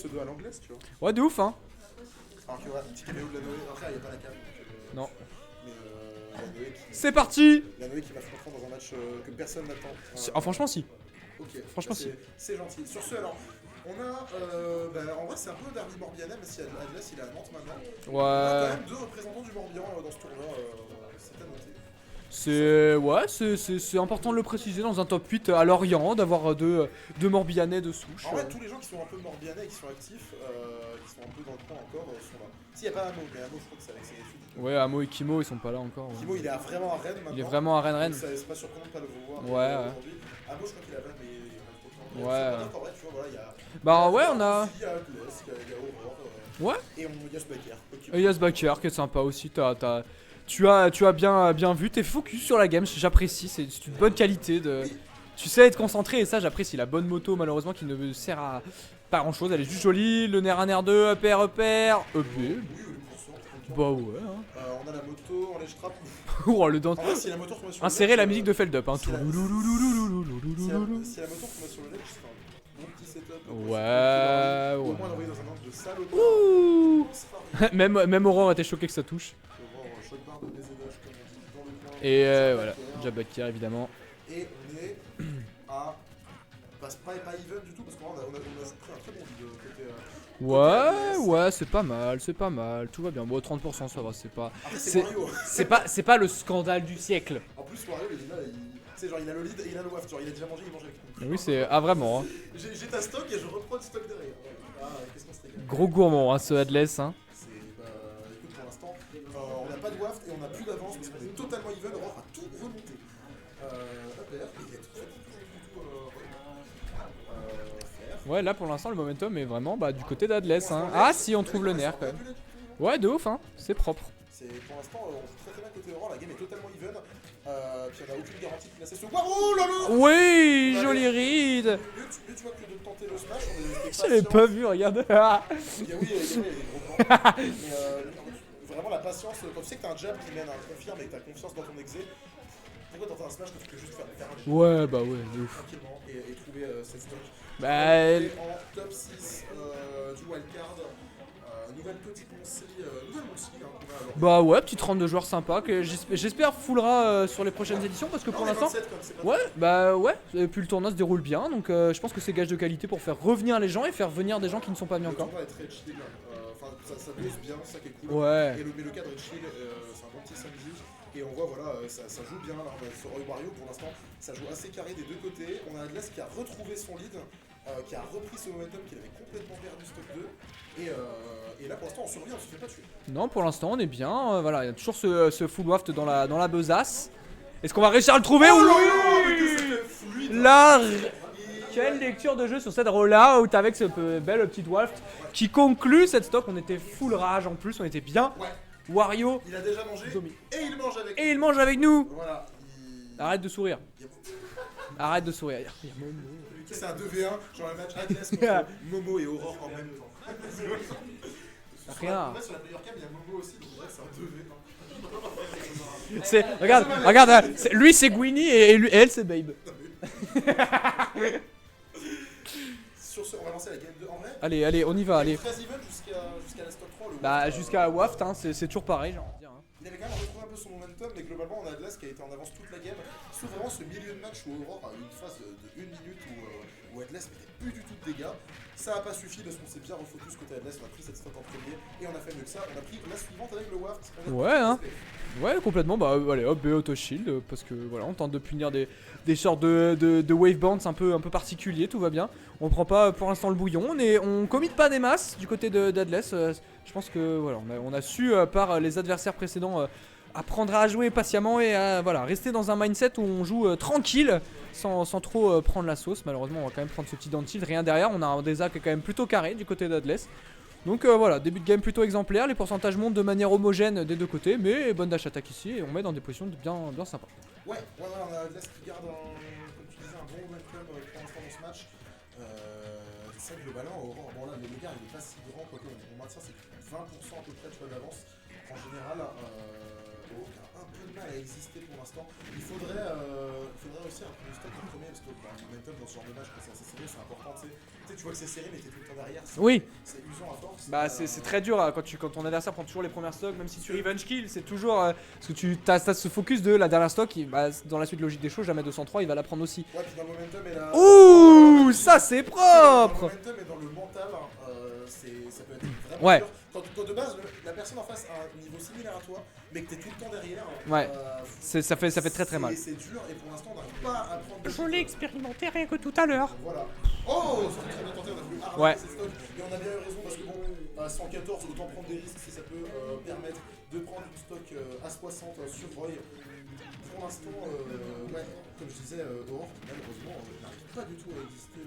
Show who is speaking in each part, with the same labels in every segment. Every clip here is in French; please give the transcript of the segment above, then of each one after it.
Speaker 1: pseudo à l'anglaise, tu vois.
Speaker 2: Ouais, de ouf, hein.
Speaker 1: Alors que voilà, petit caméo de la Noé. Après, il n'y a pas la cam.
Speaker 2: Non.
Speaker 1: Mais la Noé qui.
Speaker 2: C'est parti.
Speaker 1: La Noé qui va se comprendre dans un match que personne n'attend.
Speaker 2: Ah, franchement, si.
Speaker 1: Ok.
Speaker 2: Franchement, si.
Speaker 1: C'est gentil. Sur ce, alors, on a. En vrai, c'est un peu Derby Morbihanais, même si Adlas il est à Nantes maintenant. On a quand
Speaker 2: Ouais.
Speaker 1: même deux représentants du Morbihan dans ce tournoi. C'est à noter.
Speaker 2: C'est important de le préciser dans un top 8 à Lorient, d'avoir deux Morbihanais de souche.
Speaker 1: En vrai, tous les gens qui sont un peu Morbihanais et qui sont actifs, qui sont un peu dans le coin encore, sont là. S'il n'y a pas Amo, mais Amo, je crois que c'est avec ses études.
Speaker 2: Ouais, Amo et Kimo, ils sont pas là encore.
Speaker 1: Kimo, il est vraiment à Rennes maintenant.
Speaker 2: Il est vraiment à Rennes.
Speaker 1: C'est pas surprenant de pas le voir.
Speaker 2: Ouais.
Speaker 1: Aujourd'hui. Amo, je crois qu'il est à Rennes, mais il est pas trop.
Speaker 2: Ouais.
Speaker 1: En vrai, tu vois, voilà, il y a.
Speaker 2: Bah ouais, on a.
Speaker 1: Il y a Atlas, il y a Aurore.
Speaker 2: Ouais.
Speaker 1: Et il y a Sbaker.
Speaker 2: Et Yas Baker qui est sympa aussi. Tu as bien vu, t'es focus sur la game, j'apprécie, c'est une bonne qualité de. Tu sais être concentré et ça j'apprécie. La bonne moto malheureusement qui ne sert à pas grand chose, elle est juste jolie, le nerf 1 nerf 2, EPR, EP.
Speaker 1: Oui,
Speaker 2: Bah ouais hein.
Speaker 1: On a la moto, on lèche trappe.
Speaker 2: Oh le dent.
Speaker 1: En vrai, si la moto retombe sur le
Speaker 2: Insérer
Speaker 1: ledge,
Speaker 2: la musique de Feldup hein.
Speaker 1: Si la moto retombe sur le ledge, c'est un bon petit setup.
Speaker 2: Ouais,
Speaker 1: Au
Speaker 2: ouais.
Speaker 1: moins d'envoyer dans un angle de salle.
Speaker 2: Ouh. même Aurore était choqué que ça touche. Et voilà, Jabakir évidemment.
Speaker 1: Et on est à. Pas even du tout parce qu'on a pris un très bon lead côté.
Speaker 2: Ouais, c'est pas mal, tout va bien. Bon, 30% ça va, c'est pas.
Speaker 1: Après, c'est Wario.
Speaker 2: C'est pas le scandale du siècle.
Speaker 1: En plus, Wario, il est là, tu sais, genre, il a le lead et il a le waft. Genre, il a déjà mangé, il mange avec nous.
Speaker 2: Oui, c'est. Ah, vraiment, hein.
Speaker 1: J'ai ta stock et je reprends le stock derrière. Ah, qu'est-ce qu'on se régale.
Speaker 2: Gros gourmand, hein, ce Adless, hein.
Speaker 1: Écoute, pour l'instant, on n'a pas de waft et on n'a plus d'avance parce qu'on est totalement even. Aurore a tout remonté. APR, il est tout
Speaker 2: Ouais, là pour l'instant, le momentum est vraiment du côté d'Adless, hein. Ah, si, on trouve le nerf quand même. Ouais, de ouf, hein, c'est propre.
Speaker 1: Pour l'instant, on joue très bien côté Aurore, la game est totalement even. Puis on n'a aucune garantie de placer ce. Oh là là.
Speaker 2: Oui, joli read.
Speaker 1: Mieux tu vois que de tenter le smash, on est
Speaker 2: J'avais pas vu, regarde.
Speaker 1: Il y a des gros plans. Mais vraiment la patience, quand tu sais que t'as un jab qui mène à un confirme et que t'as confiance dans ton exé, pourquoi tenter un smash quand tu peux juste faire un jab
Speaker 2: Ouais, bah ouais, de ouf.
Speaker 1: tranquillement et trouver cette stock.
Speaker 2: Bah,
Speaker 1: En top 6 du wildcard, nouvelle petite Moncy, hein,
Speaker 2: bah ouais, petite rente de joueurs sympa que j'espère fullera sur les prochaines éditions parce que pour l'instant. Ouais, bah ouais, et puis le tournoi se déroule bien donc je pense que c'est gage de qualité pour faire revenir les gens et faire venir des gens qui ne sont pas venus encore.
Speaker 1: Le tournoi est très chill, enfin ça dose bien, ça qui est cool.
Speaker 2: Ouais.
Speaker 1: Mais le cadre est chill, c'est un bon petit samedi. Et on voit, voilà, ça joue bien là, sur Roy Wario pour l'instant, ça joue assez carré des deux côtés. On a Adlas qui a retrouvé son lead, qui a repris ce momentum qu'il avait complètement perdu stock 2. Et là pour l'instant on survit, on se fait pas tuer.
Speaker 2: Non, pour l'instant on est bien, voilà, il y a toujours ce full waft dans la besace. Est-ce qu'on va réussir à le trouver ou là, quelle lecture de jeu sur cette roll-out avec ce bel petit waft qui conclut cette stock. On était full rage en plus, on était bien.
Speaker 1: Ouais.
Speaker 2: Wario,
Speaker 1: il a déjà mangé et il mange avec nous.
Speaker 2: Et il mange avec nous.
Speaker 1: Voilà.
Speaker 2: Arrête de sourire. Arrête de sourire.
Speaker 1: C'est un 2v1, genre un match Adlas contre Momo et Aurore en même temps.
Speaker 2: Rien.
Speaker 1: Sur la player cam, il y a Momo aussi, donc ouais, c'est un 2v1.
Speaker 2: Regarde, lui c'est Gwynny et elle c'est Babe.
Speaker 1: Sur ce, on va lancer la game 2 en vrai.
Speaker 2: Allez, on y va, allez.
Speaker 1: 13 even jusqu'à la stock 3.
Speaker 2: Bah jusqu'à Waft, hein, c'est toujours pareil, j'ai envie de dire. Hein.
Speaker 1: Il avait quand même retrouvé un peu son momentum, mais globalement on a Adlas qui a été en avance toute la game. Sauf vraiment ce milieu de match où Aurore a eu une phase de 1 minute où Adlas mettait plus du tout de dégâts. Ça n'a pas suffi parce qu'on s'est bien refocus côté Adlas, on a pris cette stock en premier et on a fait mieux que ça. On a pris la suivante avec le Waft.
Speaker 2: Ouais, hein. Ouais, complètement. Bah allez, hop, B auto shield parce que voilà, on tente de punir des sortes de wave bands un peu particuliers, tout va bien. On prend pas pour l'instant le bouillon, on commit pas des masses du côté d'Adless. Je pense que voilà, on a su par les adversaires précédents apprendre à jouer patiemment et à voilà, rester dans un mindset où on joue tranquille sans trop prendre la sauce. Malheureusement, on va quand même prendre ce petit down tilt, rien derrière. On a un Deza qui est quand même plutôt carré du côté d'Adless. Donc voilà, début de game plutôt exemplaire, les pourcentages montent de manière homogène des deux côtés, mais bonne dash attaque ici et on met dans des positions bien sympas.
Speaker 1: Ouais, on a Adlas qui garde comme tu disais, un bon momentum pour l'instant dans ce match. c'est vrai que le ballon, Aurore, bon là, l'écart il est pas si grand, quoique on maintient c'est 20% à peu près, tu vois, d'avance. En général, Aurore qui a un peu de mal à exister pour l'instant. Il faudrait réussir à prendre le stock en premier, parce que le momentum dans ce genre de match, quand c'est assez serré, c'est important, tu sais. Tu vois que c'est serré, mais t'es tout le temps derrière.
Speaker 2: Oui.
Speaker 1: C'est usant à force.
Speaker 2: Bah c'est très dur hein, quand ton adversaire prend toujours les premières stocks, même si tu revenge kill, c'est toujours parce que tu as ce focus de la dernière stock, dans la suite logique des choses, jamais 203, il va la prendre aussi.
Speaker 1: Ouais, puis dans le momentum et la...
Speaker 2: Ouh, ça c'est propre.
Speaker 1: Dans le momentum et dans le mental, ça peut être vraiment
Speaker 2: Ouais.
Speaker 1: dur. Quand de base, la personne en face a un niveau similaire à toi, mais que t'es tout le temps derrière,
Speaker 2: Ouais. Ça fait très mal.
Speaker 1: C'est dur et pour l'instant on n'arrive pas à prendre...
Speaker 2: Je l'ai expérimenté rien que tout à l'heure.
Speaker 1: Voilà. Oh, c'était très bien tenté, on a voulu arrêter
Speaker 2: Ouais.
Speaker 1: ces stocks et on a bien eu raison parce que bon, 114, autant prendre des risques si ça peut permettre de prendre une stock à 60 sur Roy. Pour l'instant, ouais, comme je disais, Aurore, malheureusement, n'arrive pas du tout à exister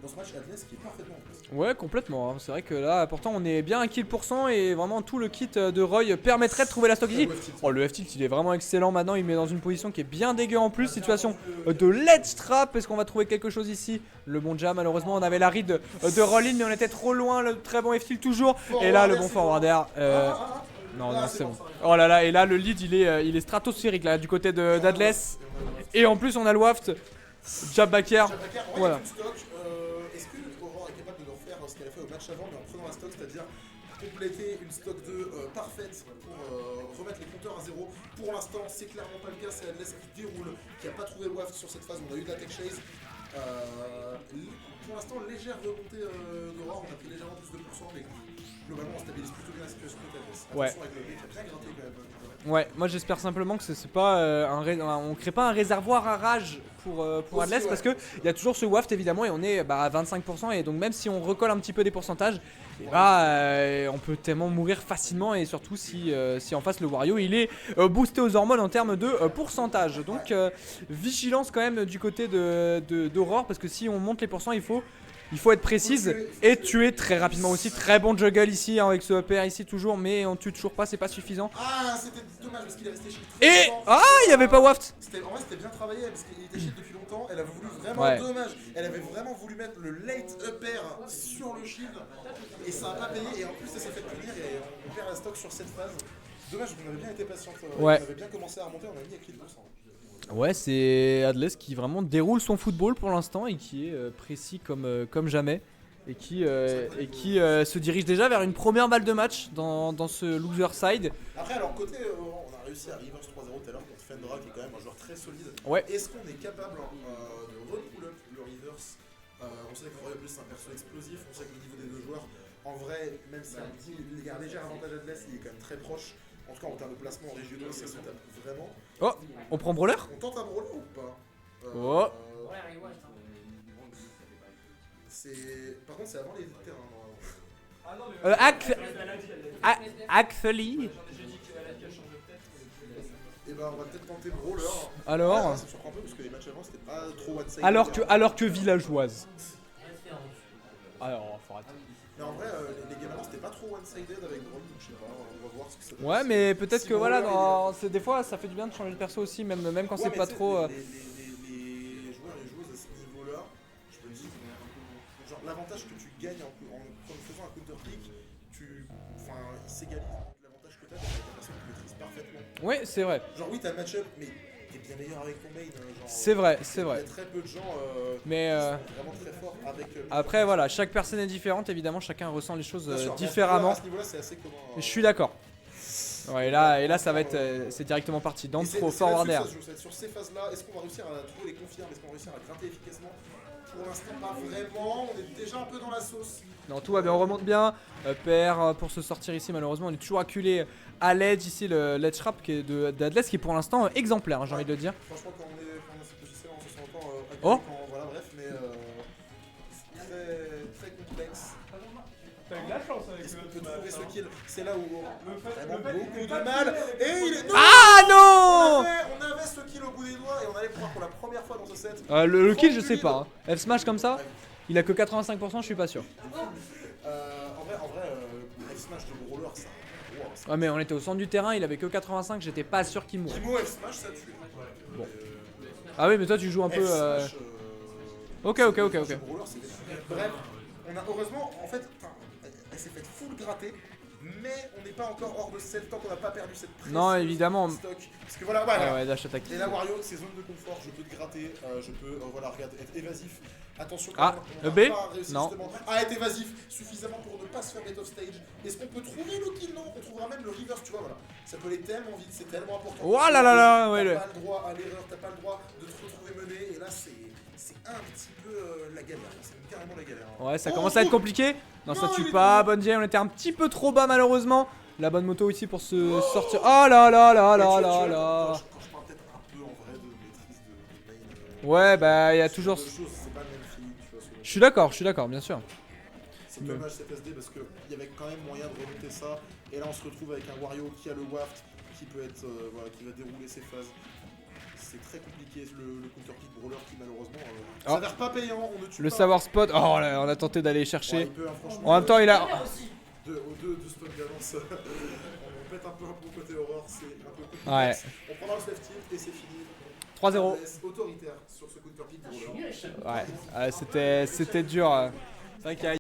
Speaker 1: dans ce match. Adless qui est parfaitement en place.
Speaker 2: Ouais, complètement. Hein. C'est vrai que là, pourtant, on est bien à kill % et vraiment tout le kit de Roy permettrait de trouver la stock ici. Oh, le F-tilt, il est vraiment excellent maintenant. Il met dans une position qui est bien dégueu en plus. Situation de ledge trap. Est-ce qu'on va trouver quelque chose ici? Le bon jam, malheureusement, on avait la read de Rollin, mais on était trop loin. Le très bon F-tilt toujours. Et là, le bon forwarder. Non, c'est bon. Oh là là, et là, le lead, il est stratosphérique là, du côté d'Adless. Et en plus, on a le waft. Jab backer. Voilà.
Speaker 1: Est-ce que Aurore est capable de nous refaire ce qu'elle a fait au match avant, mais en prenant la stock, c'est-à-dire compléter une stock de parfaite pour remettre les compteurs à zéro? Pour l'instant, c'est clairement pas le cas. C'est Adless qui déroule, qui n'a pas trouvé le waft sur cette phase. On a eu de la tech chase. Pour l'instant, légère remontée d'Aurore. On a pris légèrement plus de %, mais globalement, on stabilise plutôt bien la situation de Adless.
Speaker 2: Ouais.
Speaker 1: Attention avec le B qui a bien gratté quand même.
Speaker 2: Ouais, moi j'espère simplement que c'est pas on crée pas un réservoir à rage pour Adless, parce que il y a toujours ce waft évidemment et on est à 25%, et donc même si on recolle un petit peu des pourcentages, et on peut tellement mourir facilement, et surtout si en face le Wario il est boosté aux hormones en termes de pourcentage. Donc vigilance quand même du côté d'Aurore, parce que si on monte les pourcents, il faut être précise et tuer très rapidement aussi. Très bon juggle ici hein, avec ce upper ici toujours, mais on tue toujours pas, c'est pas suffisant.
Speaker 1: Ah, c'était dommage parce qu'il est resté shield
Speaker 2: Et
Speaker 1: très longtemps.
Speaker 2: il y avait pas waft.
Speaker 1: En vrai, c'était bien travaillé parce qu'il était shield depuis longtemps. Elle avait voulu vraiment, dommage. Elle avait vraiment voulu mettre le late upper sur le shield et ça a pas payé. Et en plus, ça s'est fait punir et on perd la stock sur cette phase. Dommage, on avait bien été patiente.
Speaker 2: Ouais.
Speaker 1: On avait bien commencé à remonter, on a mis à kill 200.
Speaker 2: Ouais, c'est Adless qui vraiment déroule son football pour l'instant et qui est précis comme jamais, et qui se dirige déjà vers une première balle de match dans ce loser side.
Speaker 1: Après, alors côté, on a réussi à reverse 3-0 tout à l'heure contre Fendra qui est quand même un joueur très solide.
Speaker 2: Ouais.
Speaker 1: Est-ce qu'on est capable de re-pull up le reverse? On sait que Roy Plus c'est un perso explosif, on sait que le niveau des deux joueurs, en vrai, même si il y a un léger avantage Adless, il est quand même très proche. En tout cas, en termes de placement régionaux, ça se tape vraiment.
Speaker 2: Oh, on prend brawler?
Speaker 1: On tente un brawler ou pas?
Speaker 2: Oh.
Speaker 1: Par contre, c'est avant les terrains.
Speaker 2: Actually.
Speaker 1: Et ben, on va peut-être tenter brawler.
Speaker 2: Alors
Speaker 1: Ça me surprend un peu parce que les matchs avant, c'était pas trop one-sided.
Speaker 2: alors que villageoise. Alors, faut arrêter.
Speaker 1: Mais en vrai, les games avant, c'était pas trop one-sided avec Brawl, donc je sais pas, on va voir ce que ça donne.
Speaker 2: Ouais, mais peut-être
Speaker 1: Si
Speaker 2: que
Speaker 1: Brawler,
Speaker 2: voilà, des fois ça fait du bien de changer de perso aussi, même quand c'est
Speaker 1: mais
Speaker 2: pas
Speaker 1: tu sais,
Speaker 2: trop.
Speaker 1: Les joueurs et les joueuses à ce niveau-là, je me dis, genre l'avantage que tu gagnes en faisant un counter-pick, il s'égalise avec l'avantage que tu as avec la personne qui maîtrise parfaitement.
Speaker 2: Ouais, c'est vrai.
Speaker 1: Genre oui, t'as un match-up, mais t'es bien meilleur avec ton main.
Speaker 2: C'est vrai.
Speaker 1: Il y a très peu de gens
Speaker 2: Mais
Speaker 1: qui sont vraiment très forts avec...
Speaker 2: après voilà, chaque personne est différente, évidemment, chacun ressent les choses
Speaker 1: Bien sûr,
Speaker 2: différemment.
Speaker 1: À ce niveau-là, c'est assez commun.
Speaker 2: Je suis d'accord. Ouais, et là ça va être, c'est directement parti. D'Antro, forwarder.
Speaker 1: Sur ces phases-là, est-ce qu'on va réussir à trouver les confirmes? Est-ce qu'on va réussir à gratter efficacement? Pour l'instant, pas vraiment. On est déjà un peu dans la sauce.
Speaker 2: Non, tout va bien, on remonte bien. Père pour se sortir ici, malheureusement, on est toujours acculé à l'edge ici, le ledge trap qui est d'Adless, qui est pour l'instant exemplaire, j'ai envie de le dire.
Speaker 1: Franchement, quand on est dans cette position, on se sent encore
Speaker 2: Oh.
Speaker 1: voilà, bref, mais c'est très complexe.
Speaker 3: T'as eu de la chance avec
Speaker 1: Est-ce
Speaker 3: le
Speaker 1: qu'on peut
Speaker 3: match,
Speaker 1: trouver ce
Speaker 3: hein.
Speaker 1: kill? C'est là où vraiment
Speaker 3: le fait
Speaker 1: beaucoup
Speaker 3: qu'il
Speaker 1: de
Speaker 3: ait pas
Speaker 1: mal.
Speaker 3: tiré,
Speaker 1: Et il est... Non,
Speaker 2: Ah non!
Speaker 1: on avait ce kill au bout des doigts et on allait pouvoir pour la première fois dans ce set.
Speaker 2: Le kill, je sais pas. Hein. F smash comme ça, il a que 85%, je suis pas sûr.
Speaker 1: En vrai, le F-Smash de Brawler, ça... Wow, ça...
Speaker 2: Ouais, mais on était au centre du terrain, il avait que 85, j'étais pas sûr qu'il mourrait.
Speaker 1: Timo F-Smash, ça tue.
Speaker 2: Bon. Ah oui, mais toi tu joues un peu.
Speaker 1: F-Smash,
Speaker 2: Ok.
Speaker 1: Brawler, c'est... Bref, On a heureusement, en fait, elle s'est faite full gratter, mais on n'est pas encore hors de cette tant qu'on n'a pas perdu cette pression.
Speaker 2: Non, évidemment.
Speaker 1: Stock. Parce que voilà, voilà.
Speaker 2: Ouais, dash attaque.
Speaker 1: Et là, Wario, c'est zone de confort, je peux te gratter, je peux, voilà, regarde, être évasif. Attention,
Speaker 2: Ah,
Speaker 1: on
Speaker 2: B
Speaker 1: n'a pas réussi
Speaker 2: non.
Speaker 1: justement à être évasif suffisamment pour ne pas se faire get off stage. Est-ce qu'on peut trouver le kill? Non, on trouvera même le reverse, tu vois, voilà. Ça peut aller tellement vite, c'est tellement important.
Speaker 2: Oh là là là, ouais,
Speaker 1: T'as pas le droit à l'erreur, t'as pas le droit de te retrouver mené, et là, c'est un petit peu la galère, c'est carrément la galère. Hein.
Speaker 2: Ouais, ça
Speaker 1: Oh,
Speaker 2: commence à être compliqué. Non, ça tue pas. Bonne Jay, on était un petit peu trop bas malheureusement. La bonne moto ici pour se sortir. Oh là là là là là là.
Speaker 1: Quand je parle peut-être un peu en vrai de maîtrise de main.
Speaker 2: Ouais, bah il y a toujours.
Speaker 1: C'est pas le même feeling, tu vois.
Speaker 2: Je suis d'accord, bien sûr.
Speaker 1: C'est dommage cet SD parce qu'il y avait quand même moyen de remonter ça. Et là, on se retrouve avec un Wario qui a le waft, qui peut être, voilà, qui va dérouler ses phases. C'est très compliqué le counter pick brawler qui malheureusement s'avère pas payant. On ne tue
Speaker 2: Le
Speaker 1: pas.
Speaker 2: savoir spot. Oh là, on a tenté d'aller
Speaker 1: Ouais,
Speaker 2: chercher.
Speaker 1: il peut, hein, franchement,
Speaker 2: En même temps, il a.
Speaker 1: deux stun d'avance. On pète un peu côté horreur, c'est un peu compliqué.
Speaker 2: Ouais.
Speaker 1: On prendra le left tilt et c'est fini.
Speaker 2: 3-0.
Speaker 1: Autoritaire sur ce counter pick brawler.
Speaker 2: Ouais, c'était dur. C'est vrai qu'il y a